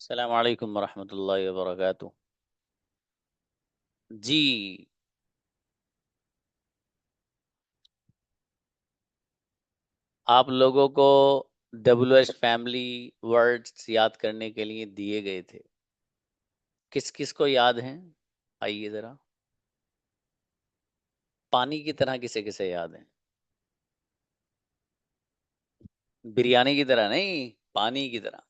अस्सलाम वालेकुम वरहमतुल्लाहि वबरकातुह। जी। आप लोगों को WH फैमिली वर्ड्स याद करने के लिए दिए गए थे। किस किस को याद हैं? आइए जरा। पानी की तरह किसे किसे याद है? बिरयानी की तरह नहीं, पानी की तरह।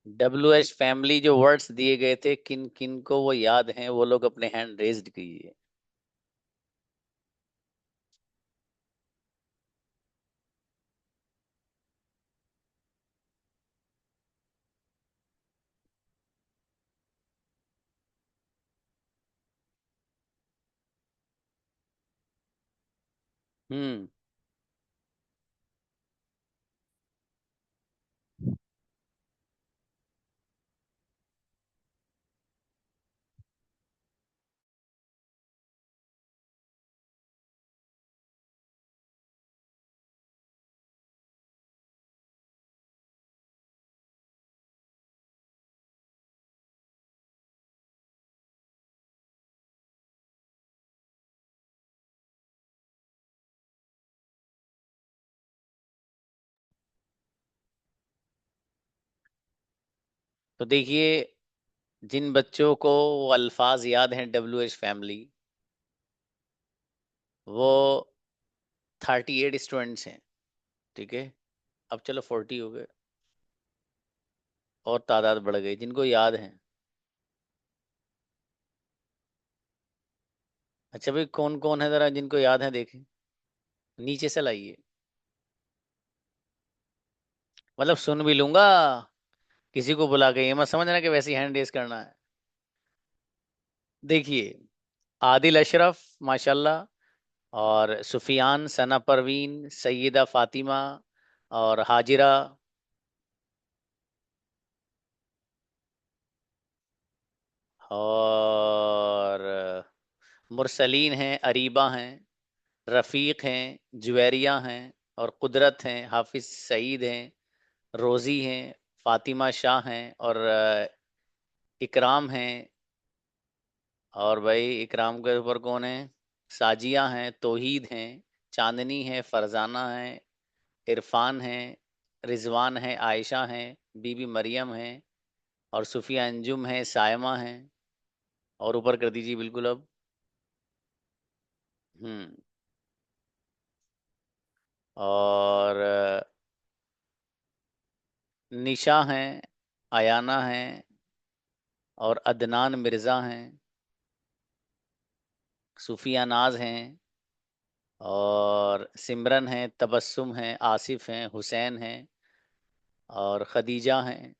WH फैमिली जो वर्ड्स दिए गए थे, किन किन को वो याद हैं, वो लोग अपने हैंड रेज्ड कीजिए। हम्म। तो देखिए, जिन बच्चों को वो अल्फाज याद हैं WH फैमिली, वो 38 स्टूडेंट्स हैं। ठीक है। अब चलो 40 हो गए और तादाद बढ़ गई जिनको याद है। अच्छा भाई, कौन कौन है जरा जिनको याद है देखें। नीचे से लाइए। मतलब सुन भी लूंगा, किसी को बुला के ये मत समझना कि वैसे ही हैंड रेस करना है। देखिए, आदिल अशरफ, माशाल्लाह। और सुफियान, सना परवीन, सैयदा फातिमा और हाजिरा। और मुरसलीन हैं, अरीबा हैं, रफ़ीक हैं, जुवेरिया हैं और कुदरत हैं, हाफिज सईद हैं, रोज़ी हैं, फातिमा शाह हैं और इकराम हैं। और भाई इकराम के ऊपर कौन है? साजिया हैं, तौहीद हैं, चांदनी है, फरजाना है, इरफान है, रिजवान है, आयशा हैं, बीबी मरियम है और सुफिया अंजुम है, सायमा है। और ऊपर कर दीजिए बिल्कुल अब। हम्म। और निशा हैं, अयाना हैं और अदनान मिर्ज़ा हैं, सूफिया नाज हैं और सिमरन हैं, तबस्सुम हैं, आसिफ हैं, हुसैन हैं और खदीजा हैं,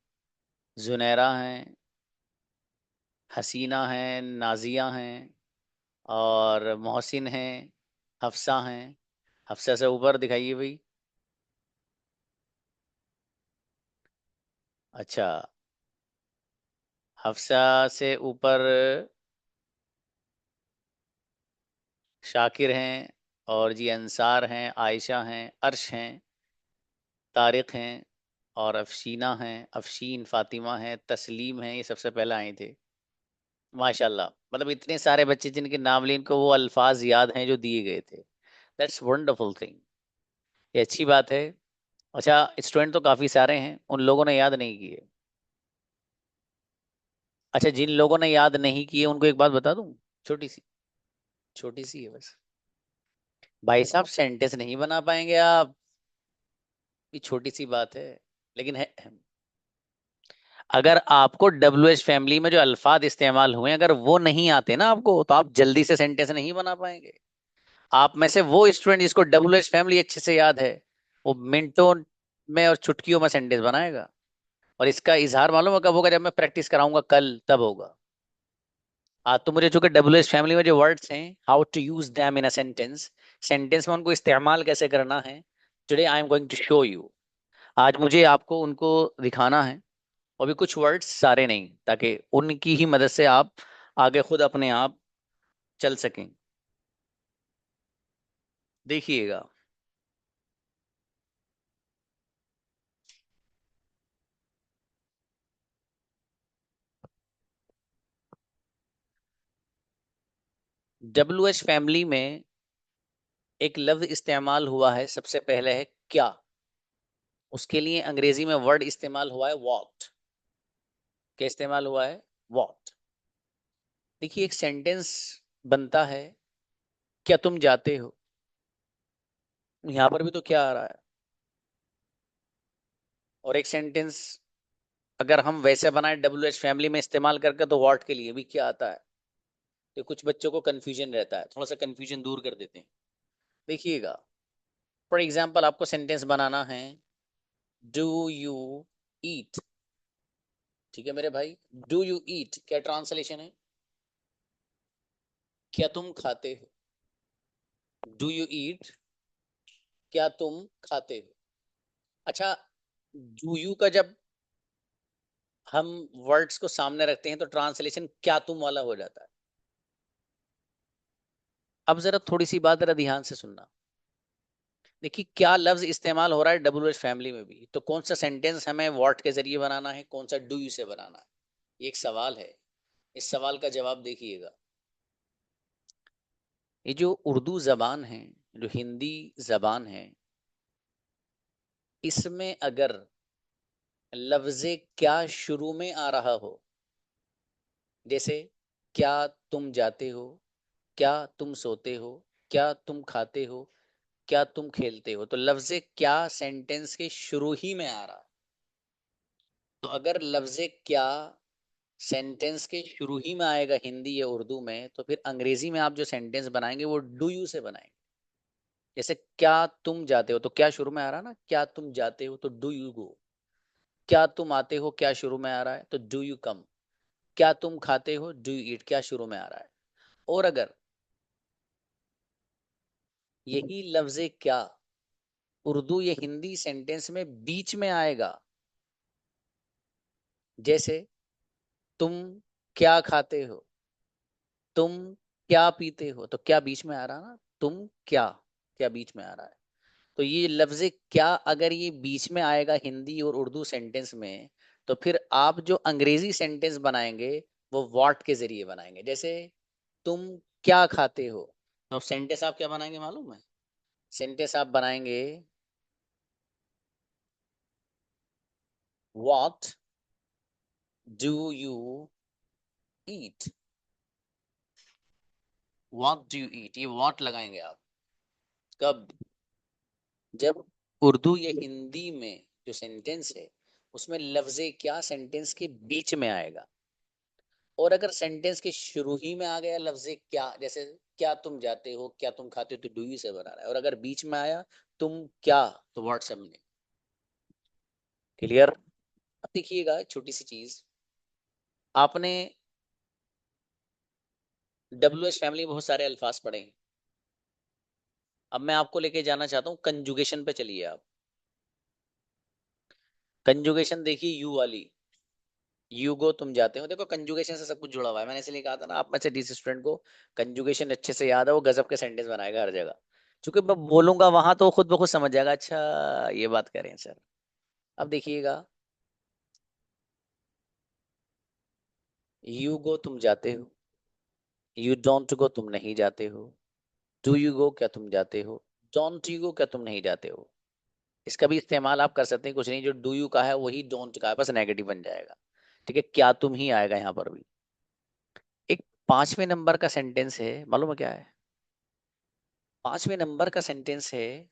जुनैरा हैं, हसीना हैं, नाजिया हैं और मोहसिन हैं, हफ्सा हैं। हफ्सा से ऊपर दिखाइए भाई। अच्छा, हफ्सा से ऊपर शाकिर हैं और जी अंसार हैं, आयशा हैं, अर्श हैं, तारिक हैं और अफशीना हैं, अफशीन, फातिमा हैं, तस्लीम हैं। ये सबसे पहले आए थे। माशाल्लाह, मतलब इतने सारे बच्चे जिनके नाम लिए, इनको वो अल्फाज याद हैं जो दिए गए थे। That's wonderful thing. ये अच्छी बात है। अच्छा, स्टूडेंट तो काफी सारे हैं, उन लोगों ने याद नहीं किए। अच्छा, जिन लोगों ने याद नहीं किए उनको एक बात बता दूं, छोटी सी, छोटी सी है बस। भाई साहब, सेंटेंस नहीं बना पाएंगे आप। ये छोटी सी बात है, लेकिन है। अगर आपको WH फैमिली में जो अल्फाज इस्तेमाल हुए, अगर वो नहीं आते ना आपको, तो आप जल्दी से सेंटेंस नहीं बना पाएंगे। आप में से वो स्टूडेंट जिसको WH फैमिली अच्छे से याद है, वो मिनटों में और चुटकियों में सेंटेंस बनाएगा। और इसका इजहार मालूम है कब होगा? जब मैं प्रैक्टिस कराऊंगा कल, तब होगा। आज तो मुझे चूंकि WH फैमिली में जो वर्ड्स हैं, how to use them in a sentence, sentence में उनको इस्तेमाल कैसे करना है, today I am going to show you. आज मुझे आपको उनको दिखाना है। और भी कुछ वर्ड्स, सारे नहीं, ताकि उनकी ही मदद से आप आगे खुद अपने आप चल सकें। देखिएगा। WH फैमिली में एक लफ्ज इस्तेमाल हुआ है, सबसे पहले है क्या। उसके लिए अंग्रेजी में वर्ड इस्तेमाल हुआ है वॉट। क्या इस्तेमाल हुआ है? वॉट। देखिए, एक सेंटेंस बनता है, क्या तुम जाते हो। यहां पर भी तो क्या आ रहा है। और एक सेंटेंस अगर हम वैसे बनाए WH फैमिली में इस्तेमाल करके, तो वॉट के लिए भी क्या आता है। तो कुछ बच्चों को कंफ्यूजन रहता है, थोड़ा सा कंफ्यूजन दूर कर देते हैं। देखिएगा, फॉर एग्जाम्पल आपको सेंटेंस बनाना है, डू यू ईट। ठीक है मेरे भाई, डू यू ईट क्या ट्रांसलेशन है? क्या तुम खाते हो। डू यू ईट, क्या तुम खाते हो। अच्छा, डू यू का जब हम वर्ड्स को सामने रखते हैं, तो ट्रांसलेशन क्या तुम वाला हो जाता है। अब जरा थोड़ी सी बात जरा ध्यान से सुनना। देखिए, क्या लफ्ज इस्तेमाल हो रहा है WH फैमिली में भी, तो कौन सा सेंटेंस हमें व्हाट के जरिए बनाना है, कौन सा डू यू से बनाना है। ये एक सवाल है। इस सवाल का जवाब देखिएगा। ये जो उर्दू जबान है, जो हिंदी जबान है, इसमें अगर लफ्ज क्या शुरू में आ रहा हो, जैसे क्या तुम जाते हो, क्या तुम सोते हो, क्या तुम खाते हो, क्या तुम खेलते हो, तो लफ्ज क्या सेंटेंस के शुरू ही में आ रहा है। तो अगर लफ्ज क्या सेंटेंस के शुरू ही में आएगा हिंदी या उर्दू में, तो फिर अंग्रेजी में आप जो सेंटेंस बनाएंगे वो डू यू से बनाएंगे। जैसे क्या तुम जाते हो, तो क्या शुरू में आ रहा है ना, क्या तुम जाते हो तो डू यू गो। क्या तुम आते हो, क्या शुरू में आ रहा है तो डू यू कम। क्या तुम खाते हो, डू यू ईट, क्या शुरू में आ रहा है। और अगर यही लफ्ज क्या उर्दू या हिंदी सेंटेंस में बीच में आएगा, जैसे तुम क्या खाते हो, तुम क्या पीते हो, तो क्या बीच में आ रहा ना, तुम क्या, क्या बीच में आ रहा है। तो ये लफ्ज क्या अगर ये बीच में आएगा हिंदी और उर्दू सेंटेंस में, तो फिर आप जो अंग्रेजी सेंटेंस बनाएंगे वो व्हाट के जरिए बनाएंगे। जैसे तुम क्या खाते हो, तो सेंटेंस आप क्या बनाएंगे मालूम है? सेंटेंस आप बनाएंगे, what do you eat. What do you eat, ये व्हाट लगाएंगे आप कब? जब उर्दू या हिंदी में जो सेंटेंस है उसमें लफ्ज क्या सेंटेंस के बीच में आएगा। और अगर सेंटेंस के शुरू ही में आ गया लफ्ज क्या, जैसे क्या तुम जाते हो, क्या तुम खाते हो, तो डू यू से बना रहा है। और अगर बीच में आया तुम क्या, तो व्हाट्सएप में। क्लियर? अब देखिएगा छोटी सी चीज, आपने WH फैमिली में बहुत सारे अल्फाज पढ़े हैं। अब मैं आपको लेके जाना चाहता हूँ कंजुगेशन पे, चलिए आप। कंजुगेशन देखिए, यू वाली, यू गो तुम जाते हो। देखो, कंजुगेशन से सब कुछ जुड़ा हुआ है। मैंने इसलिए कहा था ना, आप में से जिस स्टूडेंट को कंजुगेशन अच्छे से याद है, वो गजब के सेंटेंस बनाएगा हर जगह। क्योंकि मैं बोलूंगा वहां तो खुद ब खुद समझ जाएगा, अच्छा ये बात करें सर। अब देखिएगा, यू गो तुम जाते हो, यू डोंट गो तुम नहीं जाते हो, डू यू गो क्या तुम जाते हो, डोंट यू गो क्या तुम नहीं जाते हो। इसका भी इस्तेमाल आप कर सकते हैं, कुछ नहीं, जो डू यू का है वही डोंट का है, बस नेगेटिव बन जाएगा। ठीक है, क्या तुम ही आएगा यहाँ पर भी। एक 5वें नंबर का सेंटेंस है, मालूम है क्या है? 5वें नंबर का सेंटेंस है,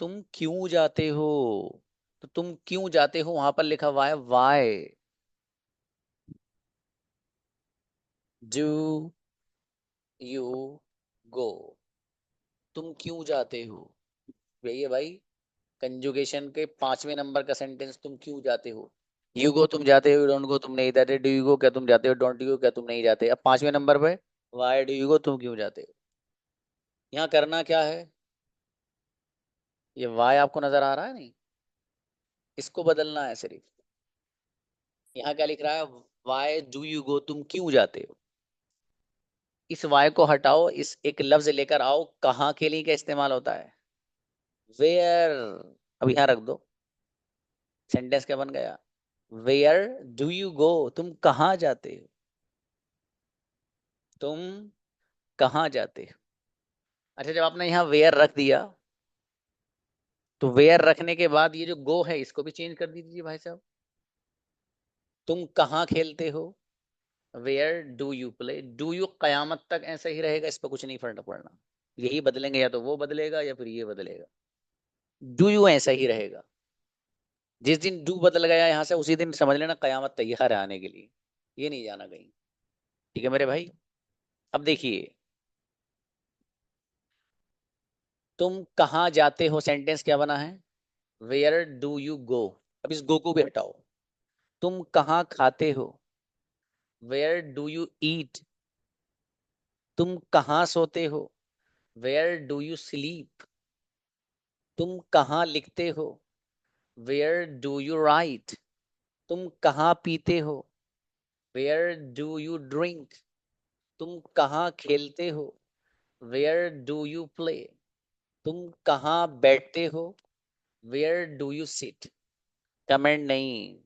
तुम क्यों जाते हो। तो तुम क्यों जाते हो वहां पर लिखा हुआ है वाई डू यू गो। तुम क्यों जाते हो, यही है भाई कंजुगेशन के 5वें नंबर का सेंटेंस, तुम क्यों जाते हो। यू गो तुम जाते हो, डोंट गो तुम नहीं जाते, डू यू गो क्या तुम जाते हो, डोंट यू गो क्या तुम नहीं जाते। अब 5वें नंबर पे वाई डू यू गो, तुम क्यों जाते हो। यहाँ करना क्या है, ये वाई आपको नजर आ रहा है नहीं, इसको बदलना है सिर्फ। यहाँ क्या लिख रहा है, वाई डू यू गो, तुम क्यों जाते हो। इस वाई को हटाओ, इस एक लफ्ज लेकर आओ, कहाँ के लिए क्या इस्तेमाल होता है, वेयर। अब यहाँ रख दो, सेंटेंस क्या बन गया, वेयर डू यू गो, तुम कहाँ जाते हो, तुम कहाँ जाते हो। अच्छा, जब आपने यहाँ वेयर रख दिया, तो वेयर रखने के बाद ये जो गो है इसको भी चेंज कर दीजिए भाई साहब। तुम कहाँ खेलते हो, where do you play, do you कयामत तक ऐसा ही रहेगा, इस पर कुछ नहीं फर्क पड़ना। यही बदलेंगे, या तो वो बदलेगा या फिर ये बदलेगा। डू यू ऐसा ही रहेगा। जिस दिन डू बदल गया यहाँ से, उसी दिन समझ लेना कयामत तैयार है आने के लिए, ये नहीं जाना कहीं। ठीक है मेरे भाई। अब देखिए, तुम कहाँ जाते हो, सेंटेंस क्या बना है, वेयर डू यू गो। अब इस गो को भी हटाओ, तुम कहाँ खाते हो, वेयर डू यू ईट। तुम कहाँ सोते हो, वेयर डू यू स्लीप। तुम कहाँ लिखते हो, वेयर डू यू राइट। तुम कहाँ पीते हो, वेयर डू यू ड्रिंक। तुम कहाँ खेलते हो, वेयर डू यू प्ले। तुम कहाँ बैठते हो, where do you sit. Comment नहीं,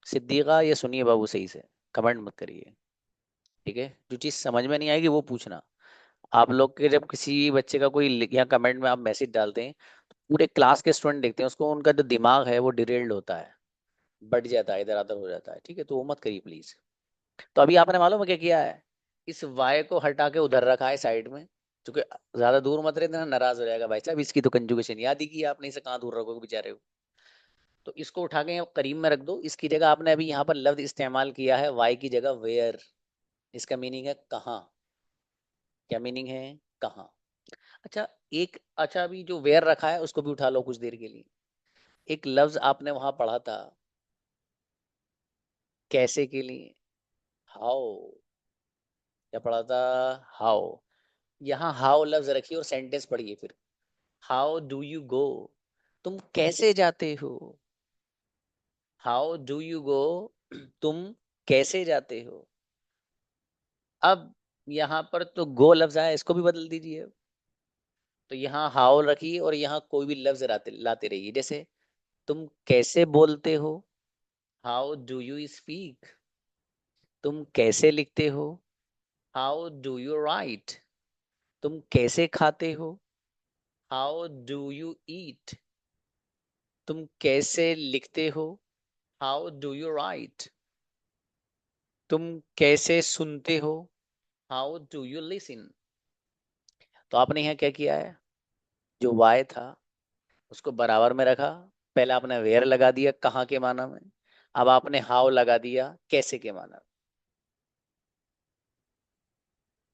सिद्दीका ये सुनिए बाबू सही से, कमेंट मत करिए। ठीक है, जो चीज समझ में नहीं आएगी वो पूछना। आप लोग के जब किसी बच्चे का कोई यहाँ कमेंट में आप मैसेज डालते हैं, तो पूरे क्लास के स्टूडेंट देखते हैं उसको, उनका जो दिमाग है वो डिरेल्ड होता है, बढ़ जाता है, इधर उधर हो जाता है। ठीक है, तो वो मत करिए प्लीज। तो अभी आपने मालूम है क्या किया है, इस वाय को हटा के उधर रखा है साइड में, क्योंकि ज्यादा दूर मत रहे, ना नाराज हो जाएगा भाई साहब, इसकी तो कंजुगेशन याद ही की आपने, इसे कहाँ दूर रखोगे बेचारे को। तो इसको उठा के यहाँ करीब में रख दो, इसकी जगह आपने अभी यहाँ पर लफ्ज इस्तेमाल किया है वाई की जगह वेयर। इसका मीनिंग है कहाँ। क्या मीनिंग है, कहाँ। अच्छा, एक अच्छा अभी जो वेयर रखा है उसको भी उठा लो कुछ देर के लिए। एक लफ्ज आपने वहां पढ़ा था, कैसे के लिए, हाउ। क्या पढ़ा था, हाउ। यहाँ हाउ लफ्ज रखिए और सेंटेंस पढ़िए फिर, हाउ डू यू गो, तुम कैसे जाते हो। हाउ डू यू गो, तुम कैसे जाते हो। अब यहाँ पर तो गो लफ्ज आया, इसको भी बदल दीजिए। तो यहाँ हाउ रखिए और यहाँ कोई भी लफ्ज लाते लाते रहिए, जैसे तुम कैसे बोलते हो, हाउ डू यू स्पीक। तुम कैसे लिखते हो, हाउ डू यू राइट। तुम कैसे खाते हो, हाउ डू यू ईट। तुम कैसे लिखते हो, हाउ डू यू राइट। तुम कैसे सुनते हो, हाउ डू यू लिसन। तो आपने यहाँ क्या किया है, जो वाई था उसको बराबर में रखा, पहले आपने वेयर लगा दिया कहाँ के माना में, अब आपने हाउ लगा दिया कैसे के माना में।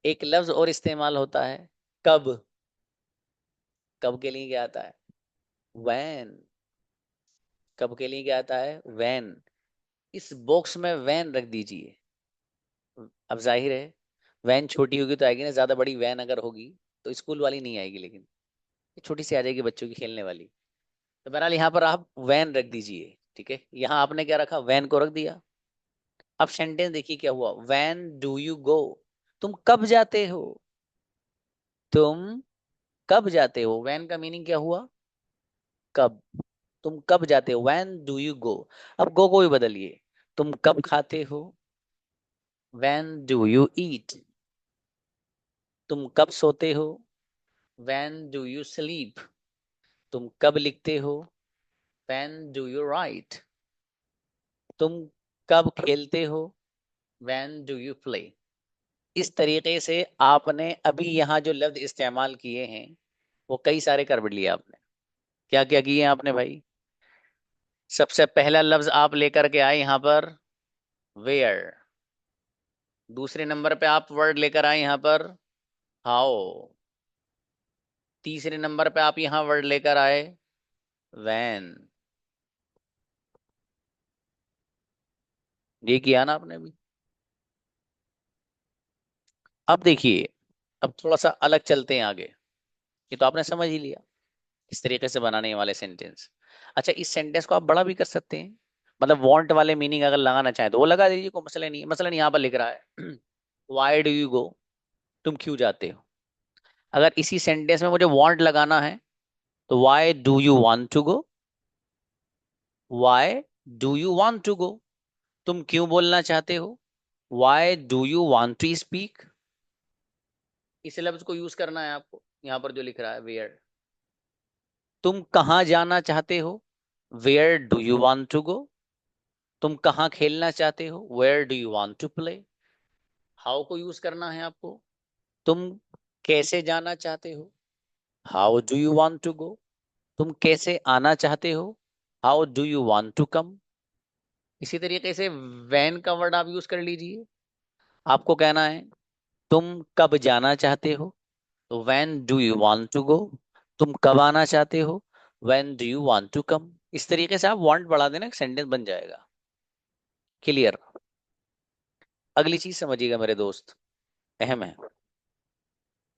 एक लफ्ज और इस्तेमाल होता है, कब। कब के लिए क्या आता है, वैन। कब के लिए क्या आता है, वैन। इस बॉक्स में वैन रख दीजिए। अब जाहिर है वैन छोटी होगी तो आएगी ना, ज्यादा बड़ी वैन अगर होगी तो स्कूल वाली नहीं आएगी, लेकिन ये छोटी सी आ जाएगी बच्चों की खेलने वाली। तो बहरहाल यहाँ पर आप वैन रख दीजिए। ठीक है, यहाँ आपने क्या रखा, वैन को रख दिया। अब सेंटेंस देखिए क्या हुआ, वैन डू यू गो, तुम कब जाते हो। तुम कब जाते हो, वैन का मीनिंग क्या हुआ, कब। तुम कब जाते हो, वैन डू यू गो। अब गो को भी बदलिए, तुम कब खाते हो, वैन डू यू ईट। तुम कब सोते हो, वैन डू यू स्लीप। तुम कब लिखते हो, वैन डू यू राइट। तुम कब खेलते हो, वैन डू यू प्ले। इस तरीके से आपने अभी यहाँ जो लफ्ज इस्तेमाल किए हैं वो कई सारे कर लिए आपने। क्या क्या किए हैं आपने भाई, सबसे पहला लफ्ज आप लेकर के आए यहाँ पर वेयर। दूसरे नंबर पे आप वर्ड लेकर आए यहाँ पर हाउ। तीसरे नंबर पे आप यहाँ वर्ड लेकर आए वैन। ये किया ना आपने भी। अब देखिए, अब थोड़ा सा अलग चलते हैं आगे। ये तो आपने समझ ही लिया इस तरीके से बनाने वाले सेंटेंस। अच्छा, इस सेंटेंस को आप बड़ा भी कर सकते हैं, मतलब वांट वाले मीनिंग अगर लगाना चाहे तो वो लगा दीजिए, कोई मसला नहीं है। मसलन यहाँ पर लिख रहा है वाई डू यू गो, तुम क्यों जाते हो। अगर इसी सेंटेंस में मुझे वांट लगाना है तो why do you want to go, why do you want to go, तुम क्यों बोलना चाहते हो, why do you want to speak. इस लफ्ज को यूज करना है आपको, यहाँ पर जो लिख रहा है वेयर। तुम कहाँ जाना चाहते हो, where do you want to go. तुम कहाँ खेलना चाहते हो, where do you want to play. How को यूज करना है आपको, तुम कैसे जाना चाहते हो, how do you want to go. तुम कैसे आना चाहते हो, how do you want to come. इसी तरीके से वैन का वर्ड आप यूज कर लीजिए। आपको कहना है तुम कब जाना चाहते हो, तो when do you want to go. तुम कब आना चाहते हो, when do you want to come. इस तरीके से आप वांट बढ़ा देना, सेंटेंस बन जाएगा। क्लियर। अगली चीज समझिएगा मेरे दोस्त, अहम है।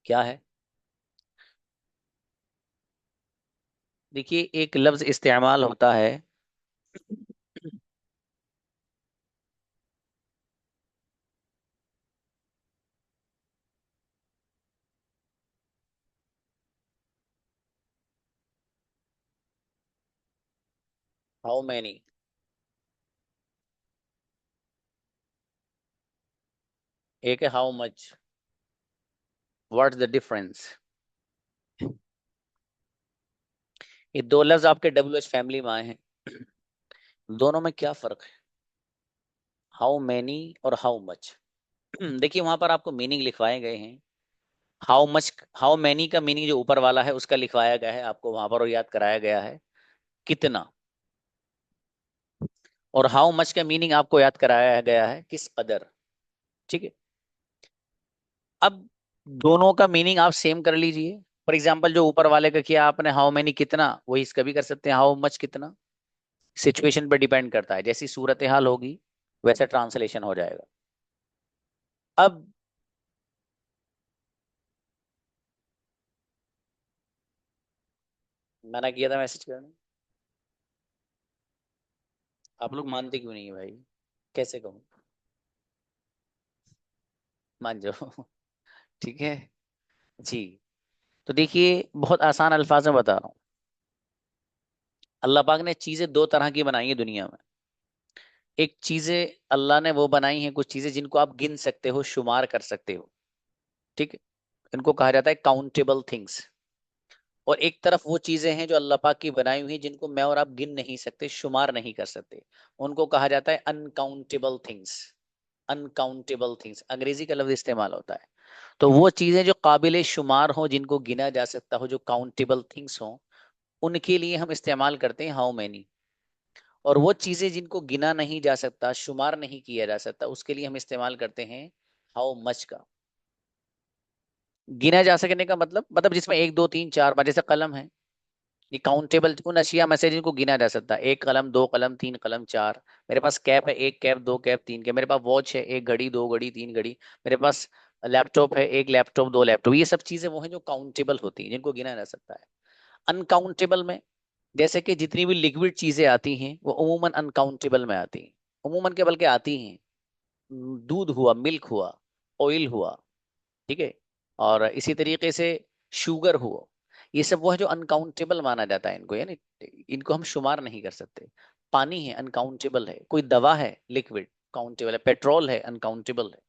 क्या है, देखिए एक लफ्ज इस्तेमाल होता है, हाउ मैनी, एक है how much. What's the difference. ये दो लफ्ज आपके डब्ल्यू एच फैमिली में आए हैं, दोनों में क्या फर्क है, हाउ मैनी और हाउ मच। देखिए वहां पर आपको मीनिंग लिखवाए गए हैं। हाउ मच, हाउ मैनी का मीनिंग जो ऊपर वाला है उसका लिखवाया गया है आपको वहां पर, और याद कराया गया है कितना। और हाउ मच का मीनिंग आपको याद कराया गया है किस कदर। ठीक है। अब दोनों का मीनिंग आप सेम कर लीजिए। फॉर एग्जाम्पल जो ऊपर वाले का किया आपने हाउ मैनी कितना, वही इसका भी कर सकते हैं हाउ मच कितना। सिचुएशन पर डिपेंड करता है, जैसी सूरत हाल होगी वैसा ट्रांसलेशन हो जाएगा। अब मैंने किया था मैसेज करने, आप लोग मानते क्यों नहीं है भाई, कैसे कहूँ, मान जाओ ठीक है जी। तो देखिए बहुत आसान अल्फाज में बता रहा हूँ। अल्लाह पाक ने चीजें दो तरह की बनाई है दुनिया में। एक चीजें अल्लाह ने वो बनाई हैं, कुछ चीजें जिनको आप गिन सकते हो, शुमार कर सकते हो। ठीक है। इनको कहा जाता है काउंटेबल थिंग्स। और एक तरफ वो चीजें हैं जो अल्लाह पाक की बनाई हुई हैं, जिनको मैं और आप गिन नहीं सकते, शुमार नहीं कर सकते। उनको कहा जाता है अनकाउंटेबल थिंग्स। अनकाउंटेबल थिंग्स अंग्रेजी का लफ्ज इस्तेमाल होता है। तो वो चीजें जो काबिल शुमार हो, जिनको गिना जा सकता हो, जो काउंटेबल थिंग्स हो, उनके लिए हम इस्तेमाल करते हैं हाउ मैनी। और वो चीजें जिनको गिना नहीं जा सकता, शुमार नहीं किया जा सकता, उसके लिए हम इस्तेमाल करते हैं हाउ मच का। गिना जा सकने का मतलब जिसमें एक दो तीन चार पाँच, जैसे कलम है, ये काउंटेबल उन अशिया में से जिनको गिना जा सकता है। एक कलम, दो कलम, तीन कलम, चार। मेरे पास कैप है, एक कैप, दो कैप, तीन कैप। मेरे पास वॉच है, एक घड़ी, दो घड़ी, तीन घड़ी। मेरे पास लैपटॉप है, एक लैपटॉप, दो लैपटॉप। ये सब चीजें वो हैं जो काउंटेबल होती हैं, जिनको गिना जा सकता है। अनकाउंटेबल में जैसे कि जितनी भी लिक्विड चीजें आती हैं वो अमूमन अनकाउंटेबल में आती हैं। अमूमन के बल्कि आती हैं, दूध हुआ, मिल्क हुआ, ऑयल हुआ। ठीक है। और इसी तरीके से शुगर हुआ। ये सब वो है जो अनकाउंटेबल माना जाता है इनको, यानी इनको हम शुमार नहीं कर सकते। पानी है अनकाउंटेबल है, कोई दवा है लिक्विड काउंटेबल है, पेट्रोल है अनकाउंटेबल है,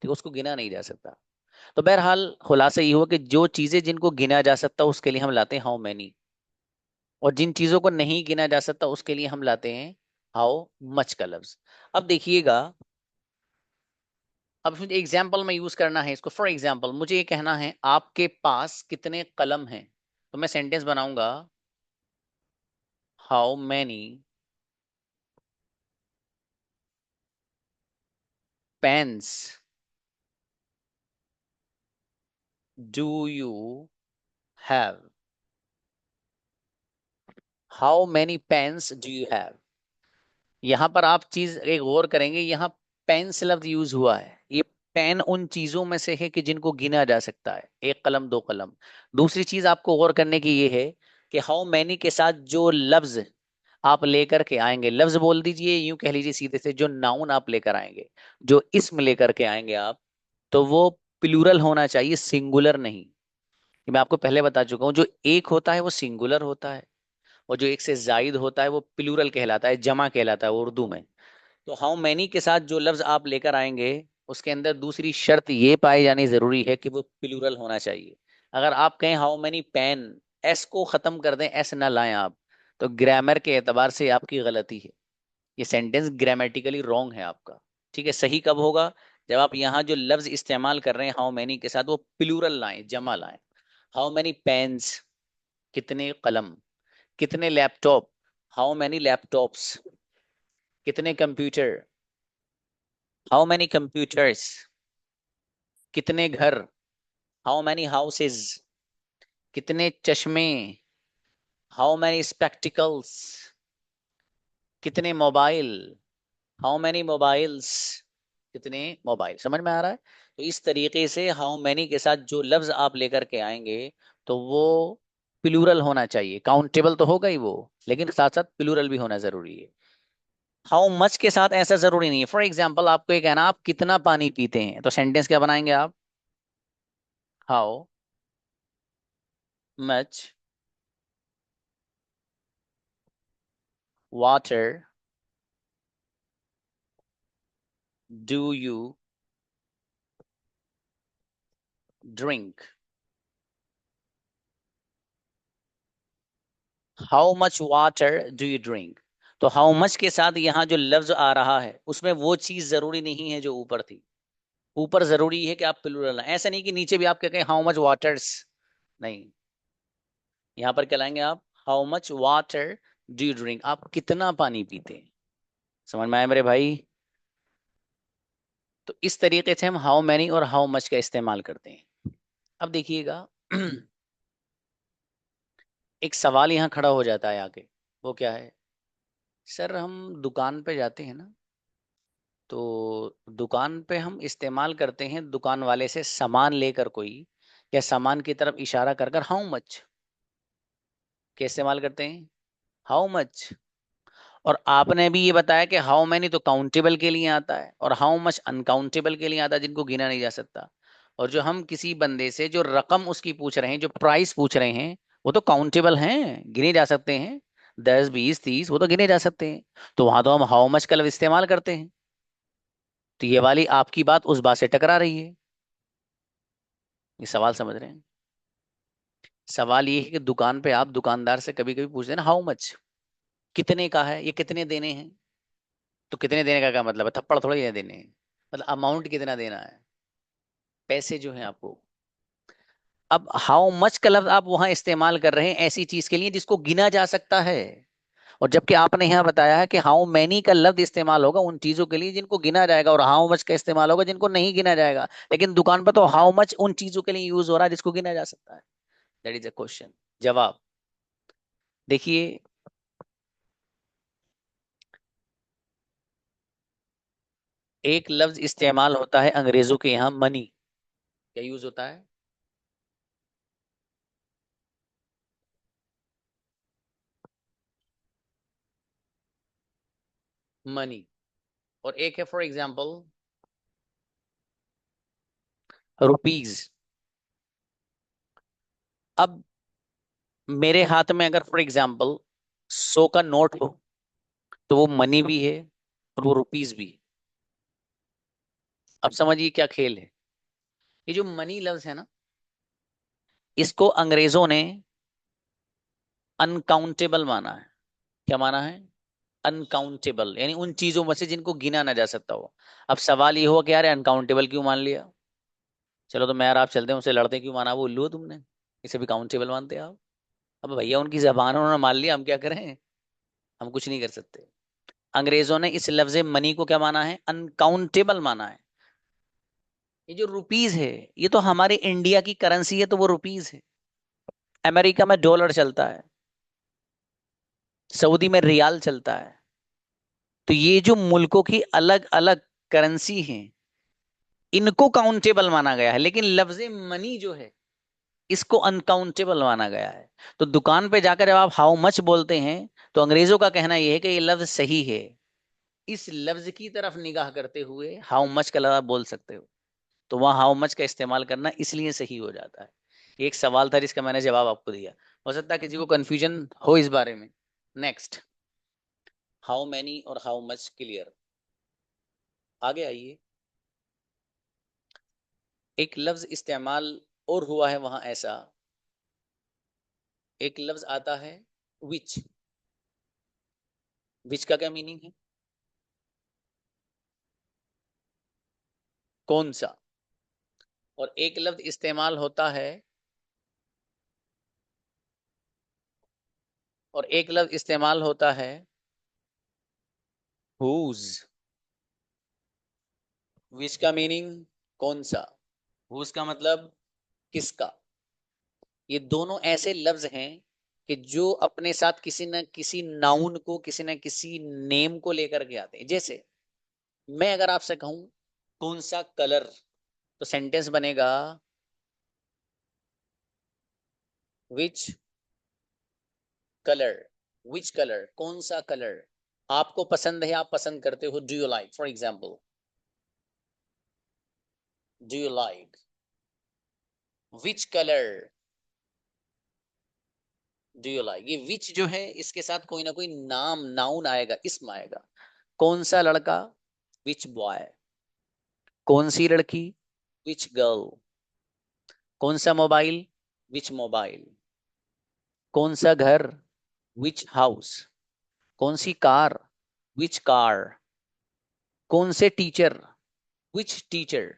तो उसको गिना नहीं जा सकता। तो बहरहाल खुलासा ये हुआ कि जो चीजें जिनको गिना जा सकता उसके लिए हम लाते हैं हाउ मैनी, और जिन चीजों को नहीं गिना जा सकता उसके लिए हम लाते हैं हाउ मच का लफ्ज। अब देखिएगा, अब मुझे एग्जाम्पल में यूज करना है इसको। फॉर एग्जाम्पल मुझे ये कहना है आपके पास कितने कलम हैं, तो मैं सेंटेंस बनाऊंगा how many pens do you have. How many pens do you have. यहाँ पर आप चीज एक गौर करेंगे, यहाँ पेन से लफ्ज यूज हुआ है। ये पेन उन चीजों में से है कि जिनको गिना जा सकता है, एक कलम, दो कलम। दूसरी चीज आपको गौर करने की ये है कि हाउ मैनी के साथ जो लफ्ज आप लेकर के आएंगे, लफ्ज बोल दीजिए, यूं कह लीजिए सीधे से, जो नाउन आप लेकर आएंगे, जो इसम लेकर के आएंगे आप, तो वो प्लूरल होना चाहिए, सिंगुलर नहीं। ये मैं आपको पहले बता चुका हूँ, जो एक होता है वो सिंगुलर होता है, और जो एक से जायद होता है वो प्लूरल कहलाता है, जमा कहलाता है उर्दू में। तो हाउ मैनी के साथ जो लफ्ज आप लेकर आएंगे, उसके अंदर दूसरी शर्त ये पाई जानी जरूरी है कि वो प्लूरल होना चाहिए। अगर आप कहें हाउ मैनी पेन, एस को खत्म कर दें, एस ना लाएं आप, तो ग्रामर के एतबार से आपकी गलती है, ये सेंटेंस ग्रामेटिकली रॉन्ग है आपका। ठीक है, सही कब होगा? जब आप यहाँ जो लफ्ज इस्तेमाल कर रहे हैं हाउ मैनी के साथ, वो प्लूरल लाएं, जमा लाएं। हाउ मैनी पेन्स, कितने कलम। कितने लैपटॉप, हाउ मैनी लैपटॉप्स। कितने कंप्यूटर, हाउ मैनी कंप्यूटर्स। कितने घर, हाउ मैनी हाउसेस। कितने चश्मे, हाउ मैनी स्पेक्टिकल्स। कितने मोबाइल, हाउ मैनी मोबाइल्स। कितने मोबाइल। समझ में आ रहा है? तो इस तरीके से हाउ मैनी के साथ जो लफ्ज आप लेकर के आएंगे, तो वो प्लूरल होना चाहिए। काउंटेबल तो होगा ही वो, लेकिन साथ साथ प्लूरल भी होना जरूरी है। हाउ मच के साथ ऐसा जरूरी नहीं है। फॉर एग्जाम्पल आपको ये कहना, आप कितना पानी पीते हैं, तो सेंटेंस क्या बनाएंगे आप? How much water do you drink. How much water do you drink. तो हाउ मच के साथ यहाँ जो लफ्ज आ रहा है, उसमें वो चीज जरूरी नहीं है जो ऊपर थी। ऊपर जरूरी है कि आप प्लूरल लाएं, ऐसा नहीं कि नीचे भी आप क्या कहें हाउ मच वाटर्स। नहीं, यहाँ पर क्या लाएंगे आप? How much water do you drink, आप कितना पानी पीते हैं। समझ में आया मेरे भाई? तो इस तरीके से हम हाउ मैनी और हाउ मच का इस्तेमाल करते हैं। अब देखिएगा, एक सवाल यहाँ खड़ा हो जाता है आके। वो क्या है? सर हम दुकान पे जाते हैं ना, तो दुकान पे हम इस्तेमाल करते हैं दुकान वाले से सामान लेकर कोई, या सामान की तरफ इशारा कर कर हाउ मच के इस्तेमाल करते हैं, हाउ मच। और आपने भी ये बताया कि हाउ मैनी तो काउंटेबल के लिए आता है, और हाउ मच अनकाउंटेबल के लिए आता है, जिनको गिना नहीं जा सकता। और जो हम किसी बंदे से जो रकम उसकी पूछ रहे हैं, जो प्राइस पूछ रहे हैं, वो तो काउंटेबल हैं, गिने जा सकते हैं। 10 20 30 वो तो गिने जा सकते हैं। तो वहां तो हम हाउ मच का लफ्ज इस्तेमाल करते हैं। तो ये वाली आपकी बात उस बात से टकरा रही है। ये सवाल समझ रहे हैं? सवाल ये है कि दुकान पे आप दुकानदार से कभी कभी पूछते हैं ना हाउ मच, कितने का है, ये कितने देने हैं। तो कितने देने का क्या मतलब है? थप्पड़ थोड़ी है देने हैं। मतलब अमाउंट कितना देना है, पैसे जो हैं आपको। अब हाउ मच का लफ्ज आप वहां इस्तेमाल कर रहे हैं ऐसी चीज के लिए जिसको गिना जा सकता है, और जबकि आपने यहाँ बताया है कि हाउ मैनी का लफ्ज इस्तेमाल होगा उन चीजों के लिए जिनको गिना जाएगा, और हाउ मच का इस्तेमाल होगा जिनको नहीं गिना जाएगा। लेकिन दुकान पर तो हाउ मच उन चीजों के लिए यूज हो रहा है जिसको गिना जा सकता है। That is a question. जवाब देखिए, एक लफ्ज इस्तेमाल होता है अंग्रेजों के यहाँ, मनी। क्या यूज होता है? मनी। और एक है फॉर एग्जाम्पल रुपीज। अब मेरे हाथ में अगर फॉर एग्जाम्पल 100 का नोट हो, तो वो मनी भी है और वो रुपीज भी है। अब समझिए क्या खेल है। ये जो मनी लफ्ज है ना, इसको अंग्रेजों ने अनकाउंटेबल माना है। क्या माना है? अनकाउंटेबल, यानी उन चीजों में से जिनको गिना ना जा सकता हो। अब सवाल ये हुआ कि यार अनकाउंटेबल क्यों मान लिया? चलो तो मैं और आप चलते हैं, उनसे लड़ते हैं, क्यों माना? वो उल्लू हो तुमने, इसे भी काउंटेबल मानते हैं आप? अब भैया उनकी जबान उन्होंने मान लिया, हम क्या करें? हम कुछ नहीं कर सकते। अंग्रेजों ने इस लफ्ज मनी को क्या माना है? अनकाउंटेबल माना है। ये जो रुपीज है, ये तो हमारे इंडिया की करेंसी है, तो वो रुपीज है। अमेरिका में डॉलर चलता है, सऊदी में रियाल चलता है। तो ये जो मुल्कों की अलग अलग करेंसी हैं, इनको काउंटेबल माना गया है, लेकिन लफ्ज मनी जो है, इसको अनकाउंटेबल माना गया है। तो दुकान पे जाकर जब आप हाउ मच बोलते हैं, तो अंग्रेजों का कहना यह है कि ये लफ्ज सही है। इस लफ्ज की तरफ निगाह करते हुए हाउ मच का लफ्ज आप बोल सकते हो, तो वहां हाउ मच का इस्तेमाल करना इसलिए सही हो जाता है। एक सवाल था जिसका मैंने जवाब आपको दिया, हो सकता है किसी को कंफ्यूजन हो इस बारे में। नेक्स्ट, हाउ मैनी और हाउ मच क्लियर। आगे आइए। एक लफ्ज इस्तेमाल और हुआ है वहां ऐसा, एक लफ्ज आता है विच। विच का क्या मीनिंग है? कौन सा। और एक लफ्ज इस्तेमाल होता है, और एक लफ्ज इस्तेमाल होता है हुज। विच का मीनिंग कौन सा, हुज का मतलब किसका। ये दोनों ऐसे लफ्ज हैं कि जो अपने साथ किसी न किसी नाउन को, किसी न किसी नेम को लेकर के आते हैं। जैसे मैं अगर आपसे कहूं कौन सा कलर, तो सेंटेंस बनेगा विच कलर। विच कलर, कौन सा कलर आपको पसंद है, आप पसंद करते हो। Do you like, for example, do you like which colour, do you like. ये विच जो है इसके साथ कोई ना कोई नाम, नाउन आएगा, इसम आएगा। कौन सा लड़का, विच बॉय। कौन सी लड़की, विच गर्ल। कौन सा मोबाइल, विच मोबाइल। कौन सा घर, विच हाउस। कौन सी कार, विच कार। कौन से टीचर, विच टीचर।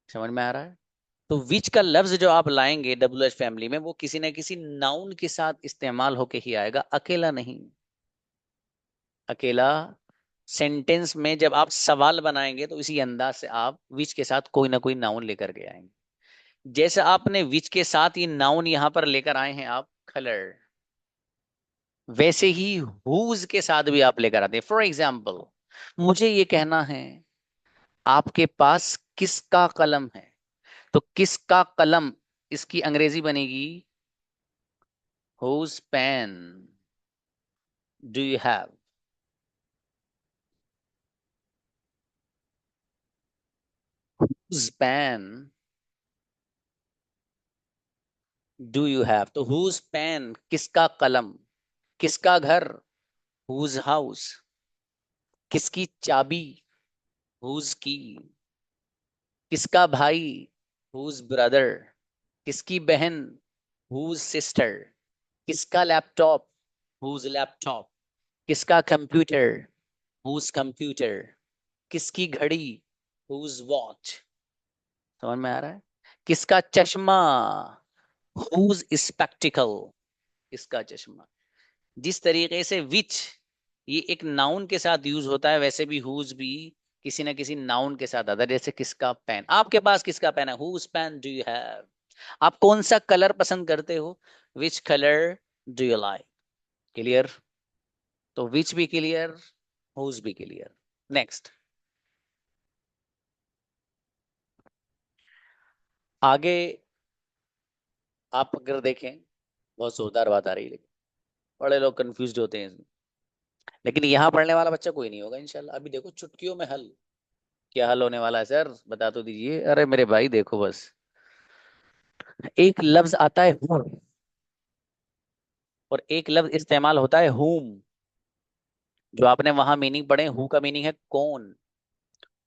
समझ में आ रहा है? तो विच का लफ्ज जो आप लाएंगे डब्ल्यू एच फैमिली में, वो किसी न किसी नाउन के साथ इस्तेमाल होके ही आएगा, अकेला नहीं। अकेला सेंटेंस में जब आप सवाल बनाएंगे तो इसी अंदाज से आप विच के साथ कोई ना कोई नाउन लेकर के आएंगे। जैसे आपने विच के साथ ये नाउन यहां पर लेकर आए हैं आप, कलर, वैसे ही हुज के साथ भी आप लेकर आते हैं। फॉर एग्जाम्पल, मुझे ये कहना है आपके पास किसका कलम है, तो किसका कलम, इसकी अंग्रेजी बनेगी whose pen do you have. Whose pen do you have, तो हुज पेन किसका कलम, किसका घर, हुज हाउस। किसकी चाबी, हुज की। किसका भाई, हुज ब्रदर। किसकी बहन, हुज सिस्टर। किसका लैपटॉप, हुज लैपटॉप। किसका कंप्यूटर, हुज कंप्यूटर। किसकी घड़ी, हुज वॉच। समझ में आ रहा है? किसका चश्मा, हुज स्पेक्टिकल। किसका चश्मा। जिस तरीके से विच ये एक नाउन के साथ यूज होता है, वैसे भी हुज भी किसी ना किसी नाउन के साथ आता है। जैसे किसका पेन, आपके पास किसका पेन है, whose pen do you have. आप कौन सा कलर पसंद करते हो, which colour do you like. Clear? तो विच भी क्लियर, हुज भी क्लियर। नेक्स्ट, आगे आप अगर देखें, बहुत जोरदार बात आ रही है, लेकिन बड़े लोग कंफ्यूज होते हैं इसमें। लेकिन यहाँ पढ़ने वाला बच्चा कोई नहीं होगा इंशाल्लाह। अभी देखो चुटकियों में हल। क्या हल होने वाला है सर, बता तो दीजिए। अरे मेरे भाई देखो बस, एक लफ्ज आता है हूं, और एक लफ्ज इस्तेमाल होता है हुम। जो आपने वहां मीनिंग पढ़े, हु का मीनिंग है कौन,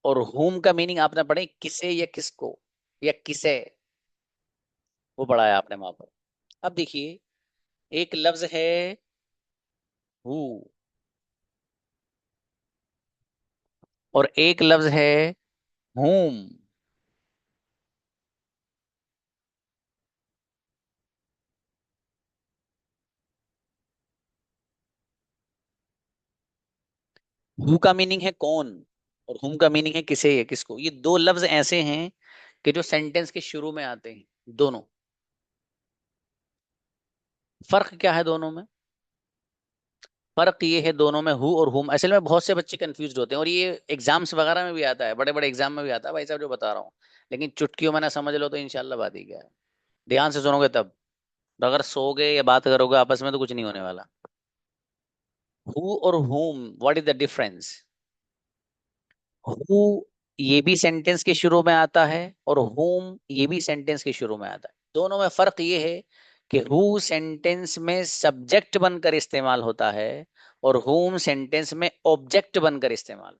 और हुम का मीनिंग आपने पढ़े किसे या किसको या किसे। वो पढ़ा है आपने वहां पर। अब देखिए, एक लफ्ज है हु, और एक लफ्ज है हुम। हु का मीनिंग है कौन, और हुम का मीनिंग है किसे या किसको। ये दो लफ्ज ऐसे हैं कि जो सेंटेंस के शुरू में आते हैं दोनों। फर्क क्या है दोनों में? फर्क ये है दोनों में, हु और हुम, असल में बहुत से बच्चे कंफ्यूज होते हैं, और ये एग्जाम्स वगैरह में भी आता है, बड़े बड़े एग्जाम में भी आता है भाई साहब जो बता रहा हूँ। लेकिन चुटकियों में ना समझ लो तो इंशाल्लाह बात ही क्या है। ध्यान से सुनोगे तब। तो अगर सोओगे या बात करोगे आपस में तो कुछ नहीं होने वाला। हु और whom, what is the difference? Who ये भी सेंटेंस के शुरू में आता है और whom ये भी सेंटेंस के शुरू में आता है। दोनों में फर्क ये है कि हु सेंटेंस में सब्जेक्ट बनकर इस्तेमाल होता है और whom सेंटेंस में ऑब्जेक्ट बनकर इस्तेमाल।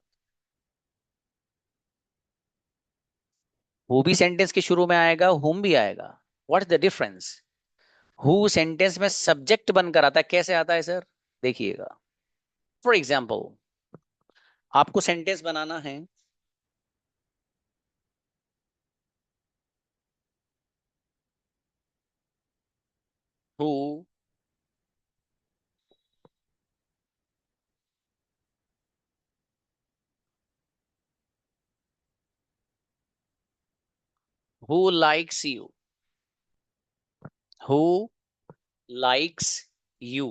हु भी सेंटेंस के शुरू में आएगा, whom भी आएगा। What is the difference? Who sentence में सब्जेक्ट बनकर आता है। कैसे आता है सर? देखिएगा। फॉर एग्जाम्पल, आपको सेंटेंस बनाना है। Who who likes you. Who likes you.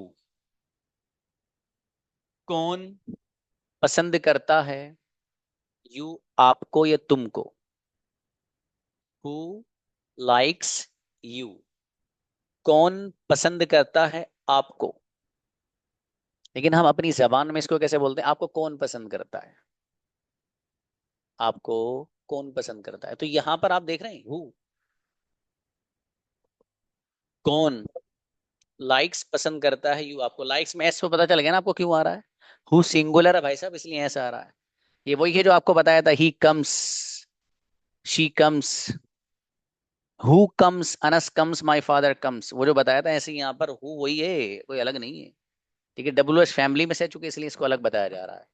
कौन पसंद करता है यू आपको या तुमको? Who likes you. कौन पसंद करता है आपको? लेकिन हम अपनी जबान में इसको कैसे बोलते हैं? आपको कौन पसंद करता है? आपको कौन पसंद करता है? तो यहां पर आप देख रहे हैं हु, कौन लाइक्स पसंद करता है यू आपको। लाइक्स में एस पे पता चल गया ना आपको क्यों आ रहा है? हु सिंगुलर है भाई साहब, इसलिए ऐसा आ रहा है। ये वही है जो आपको बताया था, he comes, she comes, who comes, Anas comes, my father comes, वो जो बताया था ऐसे ही यहाँ पर हु वही है, कोई अलग नहीं है। ठीक है, डब्ल्यू एच फैमिली में से चुके इसलिए इसको अलग बताया जा रहा है।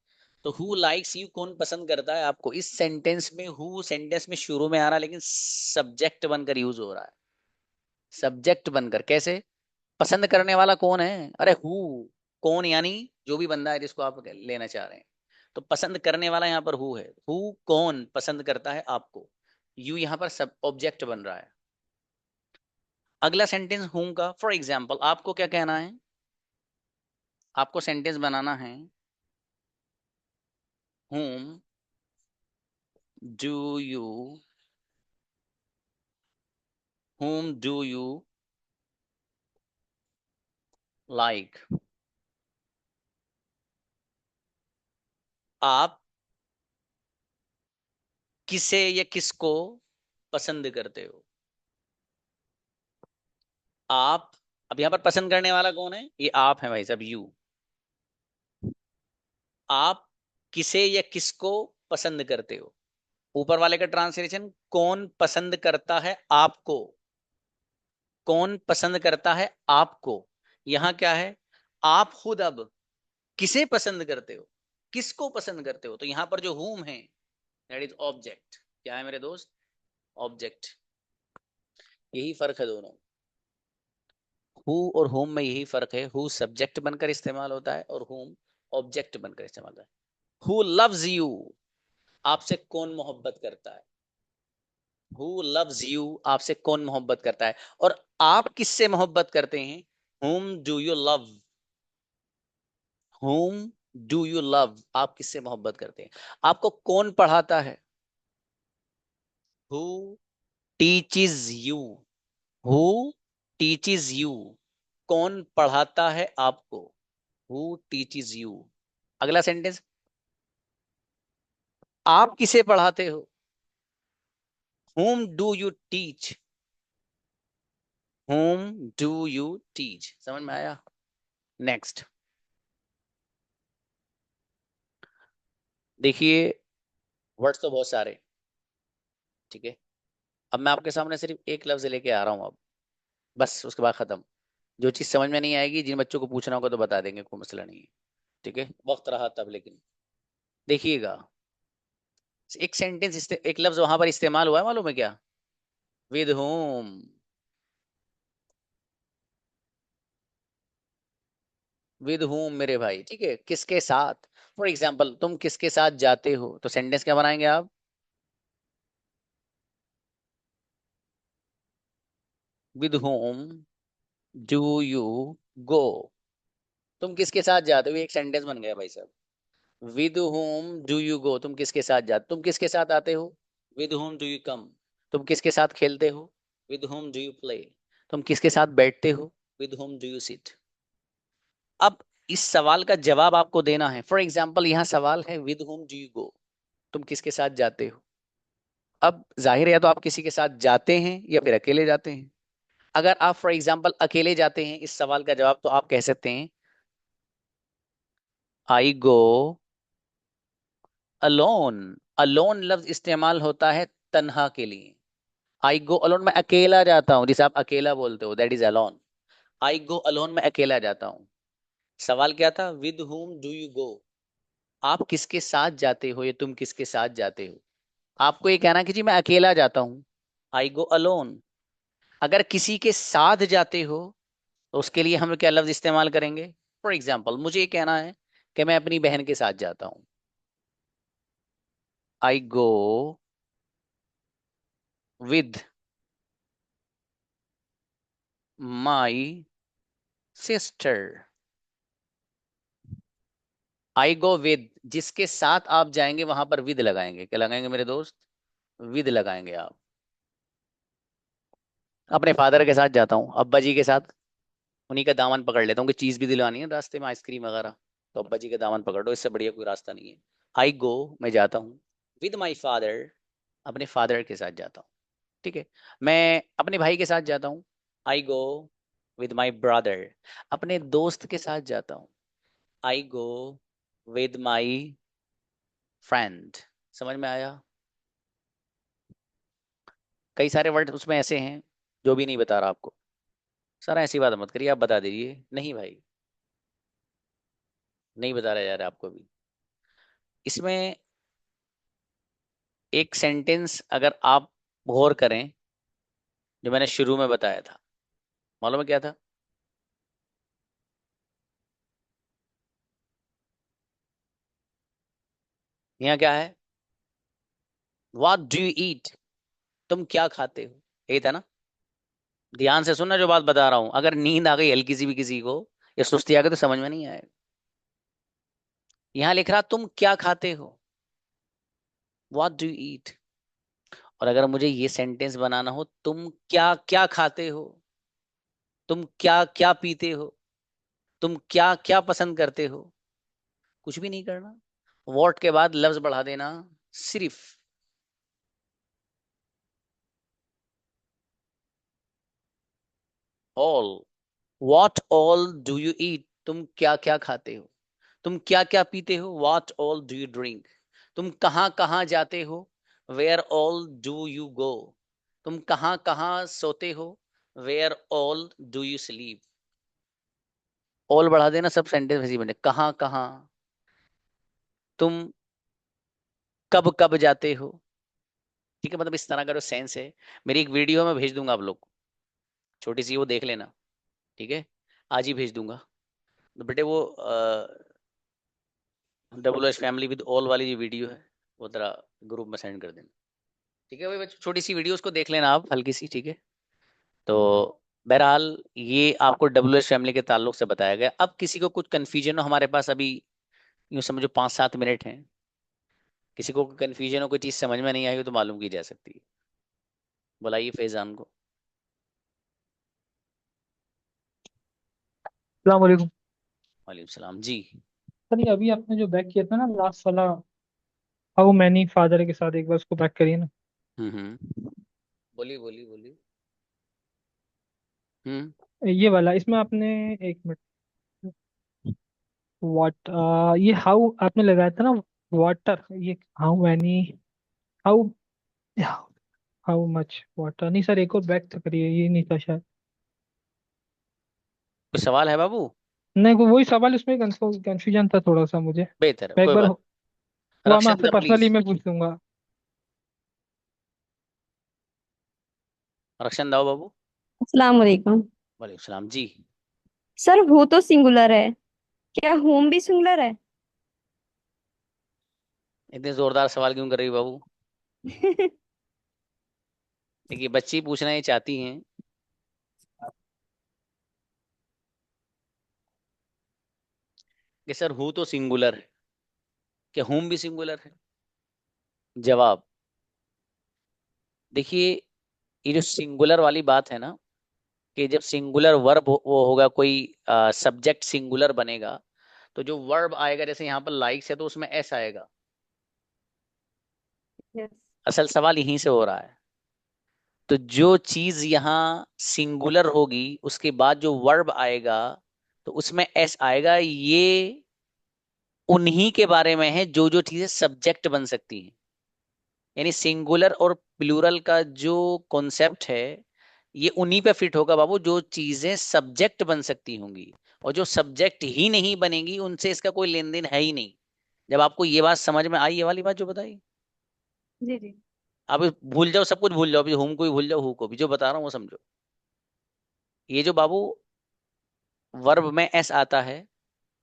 तो हु लाइक्स यू, कौन पसंद करता है आपको, इस सेंटेंस में हु सेंटेंस में शुरू में आ रहा है लेकिन सब्जेक्ट बनकर यूज हो रहा है। सब्जेक्ट बनकर कैसे? पसंद करने वाला कौन है? अरे हु, कौन यानी जो भी बंदा है जिसको आप लेना चाह रहे हैं। तो पसंद करने वाला यहाँ पर हु है। हु कौन पसंद करता है आपको। यू यहाँ पर सब ऑब्जेक्ट बन रहा है। अगला सेंटेंस हूं का। फॉर एग्जाम्पल, आपको क्या कहना है? आपको सेंटेंस बनाना है। whom do you whom do you like? आप किसे या किसको पसंद करते हो? आप, अब यहाँ पर पसंद करने वाला कौन है? ये आप है भाई साहब, यू। आप किसे या किसको पसंद करते हो? ऊपर वाले का ट्रांसलेशन, कौन पसंद करता है आपको। कौन पसंद करता है आपको। यहां क्या है? आप खुद अब किसे पसंद करते हो, किसको पसंद करते हो? तो यहां पर जो whom है, दैट इज ऑब्जेक्ट। क्या है मेरे दोस्त? ऑब्जेक्ट। यही फर्क है दोनों। हु और whom में यही फर्क है। हु सब्जेक्ट बनकर इस्तेमाल होता है और whom ऑब्जेक्ट बनकर इस्तेमाल होता है। हु लव्स यू, आपसे कौन मोहब्बत करता है। हु लव्स यू, आपसे कौन मोहब्बत करता है। और आप किससे मोहब्बत करते हैं? whom do you love? whom do you love? आप किससे मोहब्बत करते हैं? आपको कौन पढ़ाता है? who teaches you? who teaches you? कौन पढ़ाता है आपको? who teaches you? अगला सेंटेंस, आप किसे पढ़ाते हो? whom do you teach? whom do you teach? समझ में आया? नेक्स्ट देखिए, वर्ड्स तो बहुत सारे। ठीक है, अब मैं आपके सामने सिर्फ एक लफ्ज लेके आ रहा हूं अब, बस उसके बाद खत्म। जो चीज समझ में नहीं आएगी, जिन बच्चों को पूछना होगा तो बता देंगे, कोई मसला नहीं है। ठीक है, वक्त रहा तब। लेकिन देखिएगा, एक सेंटेंस, एक लफ्ज वहां पर इस्तेमाल हुआ है, मालूम है क्या? With home. विद होम मेरे भाई, ठीक है, किसके साथ? फॉर एग्जाम्पल, तुम किसके साथ जाते हो, तो सेंटेंस क्या बनाएंगे आप? With home do you go. तुम किसके साथ जाते हो, ये एक सेंटेंस बन गया भाई साहब। With home do you go, तुम किसके साथ जाते, तुम किसके साथ आते हो? With home do you come. तुम किसके साथ खेलते हो? With home do you play. तुम किसके साथ बैठते हो? With home do you seat. अब इस सवाल का जवाब आपको देना है। फॉर एग्जाम्पल यहाँ सवाल है with home do you go, तुम किसके साथ जाते हो। अब जाहिर है या तो आप किसी के साथ जाते हैं या फिर अकेले जाते हैं। अगर आप फॉर एग्जाम्पल अकेले जाते हैं, इस सवाल का जवाब तो आप कह सकते हैं आई गो अलोन। अलोन लफ्ज इस्तेमाल होता है तन्हा के लिए। आई गो अलोन, मैं अकेला जाता हूँ, जिसे आप अकेला बोलते हो, that is alone. I go alone, मैं अकेला जाता हूँ। सवाल क्या था, विद whom डू यू गो, आप किसके साथ जाते हो या तुम किसके साथ जाते हो। आपको ये कहना कि जी मैं अकेला जाता हूँ, आई गो अलोन। अगर किसी के साथ जाते हो तो उसके लिए हम क्या लफ्ज इस्तेमाल करेंगे। फॉर एग्जाम्पल मुझे ये कहना है कि मैं अपनी बहन के साथ जाता हूँ, I go with my sister. I go with, जिसके साथ आप जाएंगे वहां पर विद लगाएंगे। क्या लगाएंगे मेरे दोस्त, विद लगाएंगे आप। अपने फादर के साथ जाता हूँ, अब्बा जी के साथ, उन्हीं का दामन पकड़ लेता हूँ कि चीज भी दिलवानी है रास्ते में, आइसक्रीम वगैरह, तो अब्बा जी का दामन पकड़ लो, इससे बढ़िया कोई रास्ता नहीं है। आई गो, मैं जाता हूँ, विद माई फादर, अपने फादर के साथ जाता हूँ। ठीक है। मैं अपने भाई के साथ जाता हूँ, I go with my brother. अपने दोस्त के साथ जाता हूँ, I go with my friend. समझ में आया। कई सारे वर्ड उसमें ऐसे हैं जो भी नहीं बता रहा आपको। सर ऐसी बात मत करिए, आप बता दीजिए। नहीं भाई, नहीं बता रहा यार आपको भी। इसमें एक सेंटेंस अगर आप गौर करें, जो मैंने शुरू में बताया था, मालूम है क्या था। यहाँ क्या है, व्हाट डू यू ईट, तुम क्या खाते हो, यही था ना। ध्यान से सुनना जो बात बता रहा हूं, अगर नींद आ गई हल्की सी भी किसी को या सुस्ती आ गई तो समझ में नहीं आएगा। यहाँ लिख रहा तुम क्या खाते हो, व्हाट डू यू ईट। और अगर मुझे ये सेंटेंस बनाना हो, तुम क्या क्या खाते हो, तुम क्या क्या पीते हो, तुम क्या क्या पसंद करते हो, कुछ भी नहीं करना। वॉट के बाद लफ्ज बढ़ा देना, सिर्फ। All, what all do you eat, तुम क्या क्या खाते हो, तुम क्या क्या पीते हो, what all do you drink, तुम कहाँ कहाँ जाते हो, where all do you go, तुम कहाँ कहाँ सोते हो, where all do you sleep. All बढ़ा देना, सब सेंटेंस वैसे ही बने, कहाँ कहाँ, तुम कब कब जाते हो। ठीक है, मतलब इस तरह का जो सेंस है। मेरी एक वीडियो में भेज दूंगा आप लोग को, छोटी सी, वो देख लेना। ठीक है, आज ही भेज दूंगा। तो बेटे वो W H family with all वाली जो वीडियो है, वो जरा ग्रुप में सेंड कर देना। ठीक है भाई बच्चों, छोटी सी वीडियो उसको देख लेना आप, हल्की सी। ठीक है। तो बहरहाल ये आपको डब्ल्यू एच फैमिली के ताल्लुक से बताया गया। अब किसी को कुछ कन्फ्यूजन हो, हमारे पास अभी यूँ समझो 5-7 मिनट हैं, किसी को कन्फ्यूजन हो, कोई चीज़ समझ में नहीं आई हो तो मालूम की जा सकती है। बुलाइए फैजान को। अस्सलाम वालेकुम। वालेकुम सलाम जी। सर ये अभी आपने जो बैक किया था ना लास्ट वाला, हाउ मैनी फादर के साथ, एक बार उसको बैक करिए ना। बोलिए बोलिए बोलिए। हम्म। ये वाला, इसमें आपने, एक मिनट, वाट, ये हाउ आपने लगाया था ना, वाटर, ये how many, how, how much water, नहीं सर एक और बैक तो करिए, ये नहीं था शायद। कोई सवाल है बाबू। नहीं वो वही सवाल, उसमें कंफ्यूजन था थोड़ा सा मुझे। बेहतर है, मैं एक कोई बार बात। हुआ, मैं रक्षन आपसे दा पर्सनली प्लीज। मैं पूछ लूंगा। रक्षन दाओ बाबू। अस्सलाम वालेकुम। वालेकुम सलाम जी। सर वो तो सिंगुलर है, क्या होम भी सिंगुलर है? इतने जोरदार सवाल क्यों कर रही हो बाबू। देखिए बच्ची पूछना ये चाहती हैं कि सर हूँ तो सिंगुलर है, क्या हूम भी सिंगुलर है। जवाब, देखिए ये जो सिंगुलर वाली बात है ना, कि जब सिंगुलर वर्ब वो होगा, कोई सब्जेक्ट सिंगुलर बनेगा, तो जो वर्ब आएगा, जैसे यहाँ पर लाइक्स है तो उसमें एस आएगा। यस। असल सवाल यहीं से हो रहा है। तो जो चीज यहाँ सिंगुलर होगी उसके बाद जो वर्ब आएगा तो उसमें एस आएगा। ये उन्हीं के बारे में है जो जो चीजें सब्जेक्ट बन सकती हैं। यानी सिंगुलर और प्लूरल का जो कॉन्सेप्ट है ये उन्हीं पे फिट होगा बाबू, जो चीजें सब्जेक्ट बन सकती होंगी। और जो सब्जेक्ट ही नहीं बनेगी उनसे इसका कोई लेन देन है ही नहीं। जब आपको ये बात समझ में आई, ये वाली बात जो बताई, जी जी। अब भूल जाओ, सब कुछ भूल जाओ, अभी हुम को भी भूल जाओ, हु को भी, जो बता रहा हूँ वो समझो। ये जो बाबू वर्ब में एस आता है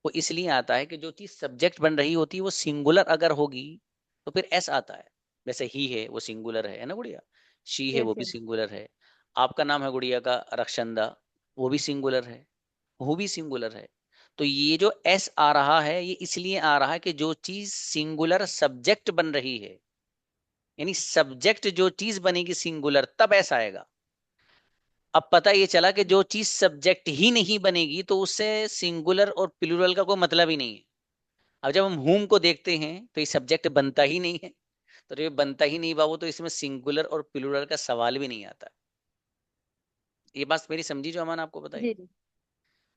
वो इसलिए आता है कि जो चीज सब्जेक्ट बन रही होती है वो सिंगुलर अगर होगी तो फिर एस आता है। जैसे ही है वो सिंगुलर है ना गुड़िया। शी है वो यस भी यस। सिंगुलर है। आपका नाम है गुड़िया का रक्षंदा, वो भी सिंगुलर है, वो भी सिंगुलर है। तो ये जो एस आ रहा है ये इसलिए आ रहा है कि जो चीज सिंगुलर सब्जेक्ट बन रही है, यानी सब्जेक्ट जो चीज बनेगी सिंगुलर तब एस आएगा। अब पता ये चला कि जो चीज सब्जेक्ट ही नहीं बनेगी तो उससे सिंगुलर और प्लूरल का कोई मतलब ही नहीं है। अब जब हम हुम को देखते हैं तो ये सब्जेक्ट बनता ही नहीं है। तो ये बनता ही नहीं बाबू, तो इसमें सिंगुलर और प्लूरल का सवाल भी नहीं आता। ये बात मेरी समझी जो अमन आपको बताई। जी जी।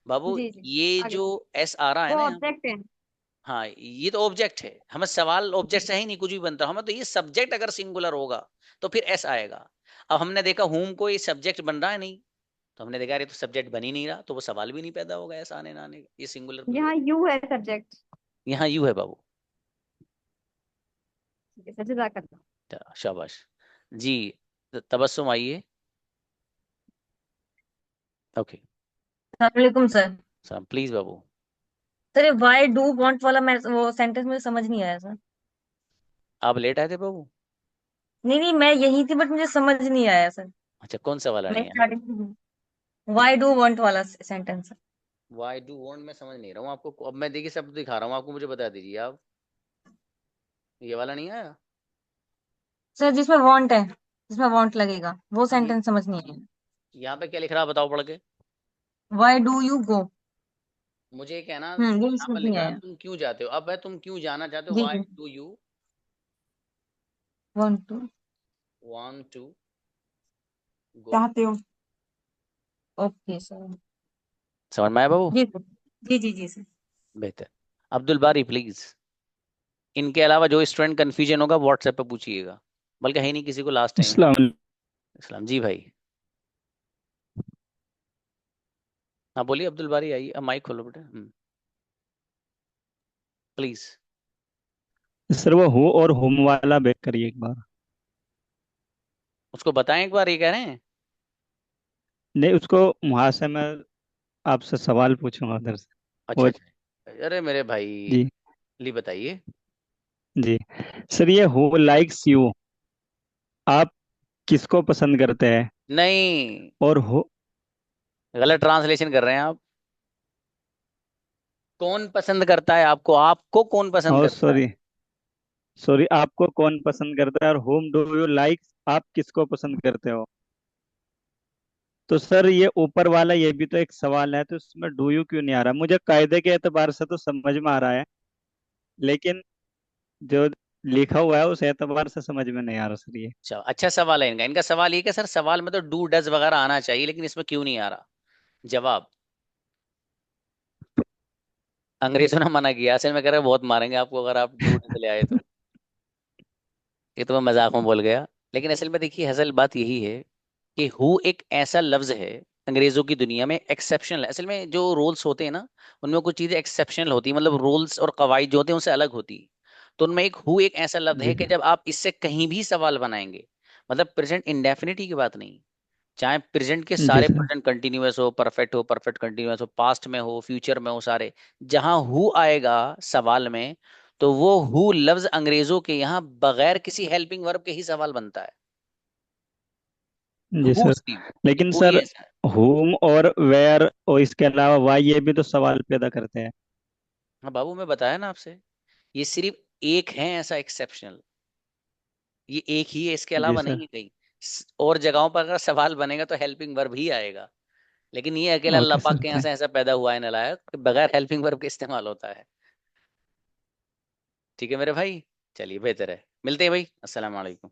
बाबू जी जी। ये आगे। जो एस आ रहा है वो ना यहाँ, ऑब्जेक्ट है। हाँ ये तो ऑब्जेक्ट है, हमें सवाल ऑब्जेक्ट से ही नहीं कुछ भी बनता, हमें तो ये सब्जेक्ट अगर सिंगुलर होगा तो फिर एस आएगा। अब हमने देखा हुम को ये सब्जेक्ट बन रहा है नहीं, तो हमने देखा अरे तो सब्जेक्ट बन ही नहीं रहा, तो वो सवाल भी नहीं पैदा होगा ऐसा आने ना आने का, ये सिंगुलर यहाँ प्लूरल। यू है सब्जेक्ट। यहाँ यू है बाबू। ठीक है सर, जज़ाकल्लाह। शाबाश जी। तबस्सुम आइए। ओके। वालेकुम सर। Please Babu. सर ये वाई डू वांट वाला मैं वो सेंटेंस मुझे समझ नहीं आया सर। आप लेट आए थे बाबू? नहीं नहीं, मैं यही थी बट मुझे समझ नहीं आया सर। अच्छा कौन सा वाला मैं नहीं आया? स्टार्टिंग वाई डू वांट वाला सेंटेंस। वाई डू वांट मैं समझ नहीं रहा हूँ आपको, अब मैं देखिए शब्द दिखा रहा हूँ आपको, मुझे बता दीजिए आप। ये वाला नहीं आया? सर जिसमें वांट है, जिसमें वांट लगेगा वो ये सेंटेंस समझ नहीं आया। यहाँ पे क्या लिख रहा है बताओ पढ़ के। वाई डू यू गो। मुझे कहना, ये यहाँ समझ पर लिख नहीं रहा है आया। तुम क्यों जाते हो, अब है तुम क्यों जाना चाहते हो, जी वाई जी। Do you want to. Want to go. चाहते हो। Okay sir. समझ में आया बाबू? जी सर। जी जी जी सर। बेहतर। अब्दुल बारी प्लीज। इनके अलावा जो स्टूडेंट कंफ्यूजन होगा व्हाट्सएप पे पूछिएगा, बल्कि है ही नहीं किसी को लास्ट टाइम। हाँ इस्लाम। इस्लाम जी भाई। हाँ बोलिए अब्दुल बारी, आइए, अब माइक खोलो बेटा। प्लीज। सर वो हु और हुम वाला बैक करिए एक बार। उसको बताएं एक बार, ये कह रहे हैं। नहीं, उसको वहां से मैं आपसे सवाल पूछूंगा उधर से। अच्छा वो अच्छा, अरे मेरे भाई, जी। ली बताइए। जी सर, ये हु लाइक्स यू, आप किसको पसंद करते हैं? नहीं, और हु। गलत ट्रांसलेशन कर रहे हैं आप। कौन पसंद करता है आपको, आपको कौन पसंद ओ करता है? सॉरी, सॉरी, आपको कौन पसंद करता है और होम डू यू लाइक, आप किसको पसंद करते हो? तो सर ये ऊपर वाला ये भी तो एक सवाल है, तो इसमें डू यू क्यों नहीं आ रहा? मुझे कायदे के एतबार से तो समझ में आ रहा है, लेकिन जो लिखा हुआ है उस एतबार से समझ में नहीं आ रहा सर ये। अच्छा अच्छा सवाल है इनका। इनका सवाल ये कि सर सवाल में तो डू डज वगैरह आना चाहिए, लेकिन इसमें क्यों नहीं आ रहा? जवाब, अंग्रेजों ने मना किया, असल में कह रहे बहुत मारेंगे आपको अगर आप डू डज ले आए तो। ये तो मैं मजाक में बोल गया, लेकिन असल में देखिए असल बात यही है कि हु एक ऐसा लफ्ज है अंग्रेजों की दुनिया में एक्सेप्शनल है। असल में जो रूल्स होते हैं ना उनमें कुछ चीजें एक्सेप्शनल होती है, मतलब रूल्स और कवायद जो होते हैं उनसे अलग होती है। तो उनमें एक हु एक ऐसा लफ्ज है जी कि जब आप इससे कहीं भी सवाल बनाएंगे, मतलब प्रेजेंट इंडेफिनिटी की बात नहीं, चाहे प्रेजेंट के जी सारे सर। प्रेजेंट कंटिन्यूअस हो परफेक्ट कंटिन्यूअस हो, पास्ट में हो, फ्यूचर में हो, सारे जहां हु आएगा सवाल में, तो वो हु लफ्ज अंग्रेजों के यहाँ बगैर किसी हेल्पिंग वर्ब के ही सवाल बनता है। जी हु सर, सिर्फ, ये लेकिन हु ही सर ऐसा है। होम और वेयर और इसके अलावा वाई ये भी तो सवाल पैदा करते हैं। हाँ बाबू मैं बताया ना आपसे, ये सिर्फ एक है ऐसा एक्सेप्शनल, ये एक ही है, इसके जी अलावा सर। नहीं है कहीं। और जगहों पर अगर सवाल बनेगा तो हेल्पिंग वर्ब ही आएगा। लेकिन ये अकेला अल्लाह ओके पाक सर, के यहाँ से ऐसा पैदा हुआ है नालायक कि बगैर हेल्पिंग वर्ब के इस्तेमाल होता है। ठीक है मेरे भाई, चलिए बेहतर है, मिलते हैं भाई, अस्सलाम वालेकुम।